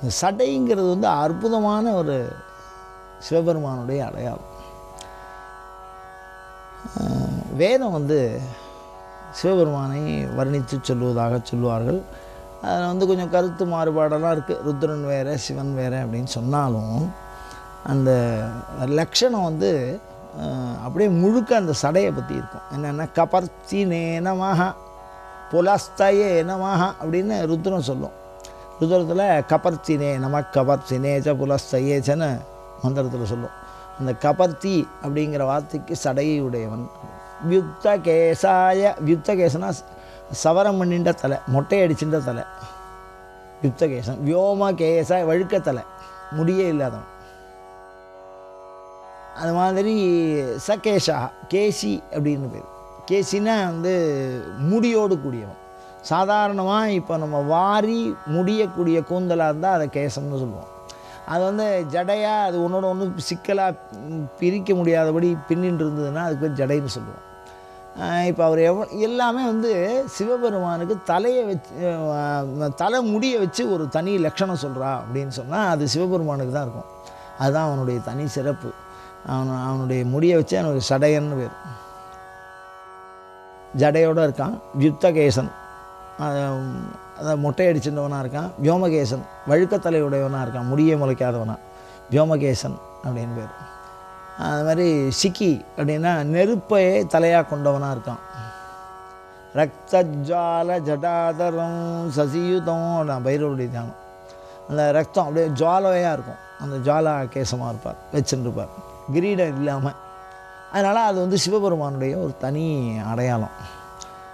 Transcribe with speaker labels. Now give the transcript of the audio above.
Speaker 1: இந்த சடைங்கிறது வந்து அற்புதமான ஒரு சிவபெருமானுடைய அடையாளம். வேதம் வந்து சிவபெருமானை வர்ணித்து சொல்லுவதாக சொல்லுவார்கள். அதில் வந்து கொஞ்சம் கருத்து மாறுபாடெல்லாம் இருக்குது. ருத்ரன் வேறு சிவன் வேறு அப்படின்னு சொன்னாலும் அந்த லக்ஷணம் வந்து அப்படியே முழுக்க அந்த சடையை பற்றி இருக்கும். என்னென்னா கபர்த்தினே நமஹ புலஸ்தயே நமஹ அப்படின்னு ருத்ரன் சொல்லும். ருத்ரத்தில் கபர்த்தினே கபர்த்தினேச்ச புலஸ்தயேச்சன்னு மந்திரத்தில் சொல்லும். அந்த கபர்த்தி அப்படிங்கிற வார்த்தைக்கு சடையுடையவன். வியுக்த கேசாய, வியுக்த கேசனா சவரம் பண்ணின்ற தலை, மொட்டை அடிச்சுட்ட தலை யுக்த கேசன். வியோம கேசாய வழுக்க தலை, முடியே இல்லாதவன். அது மாதிரி சகேஷா, கேசி அப்படின்னு பேர். கேசின்னா வந்து முடியோடு கூடியவன். சாதாரணமாக இப்போ நம்ம வாரி முடியக்கூடிய கூந்தலாக இருந்தால் அதை கேசம்னு சொல்லுவோம். அது வந்து ஜடையாக அது ஒன்றோட ஒன்று சிக்கலாக பிரிக்க முடியாதபடி பின்னின்று இருந்ததுன்னா அதுக்கு பேர் ஜடைன்னு சொல்லுவோம். இப்போ அவர் எல்லாமே வந்து சிவபெருமானுக்கு தலையை வச்சு, தலை முடியை வச்சு ஒரு தனி லட்சணம் சொல்கிறா அப்படின்னு சொன்னால் அது சிவபெருமானுக்கு தான் இருக்கும். அதுதான் அவனுடைய தனி சிறப்பு. அவனுடைய முடியை வச்சு அவனுக்கு சடையன்னு பேர். ஜடையோடு இருக்கான். யுத்தகேசன் அதை மொட்டை அடிச்சிருந்தவனாக இருக்கான். வியோமகேசன் வழுக்கத்தலையுடையவனாக இருக்கான், முடியை முளைக்காதவனா, வியோமகேசன் அப்படின்னு பேர். அது மாதிரி சிக்கி அப்படின்னா நெருப்பையே தலையாக கொண்டவனாக இருக்கான். ரக்தஜால ஜடாதரம் சசியுதம் பைரவருடைய தியானம். அந்த ரத்தம் அப்படியே ஜுவாலையாக இருக்கும். அந்த ஜுவாலா கேசமாக இருப்பார், வச்சுருப்பார், கிரீடம் இல்லாமல். அதனால் அது வந்து சிவபெருமானுடைய ஒரு தனி அடையாளம்.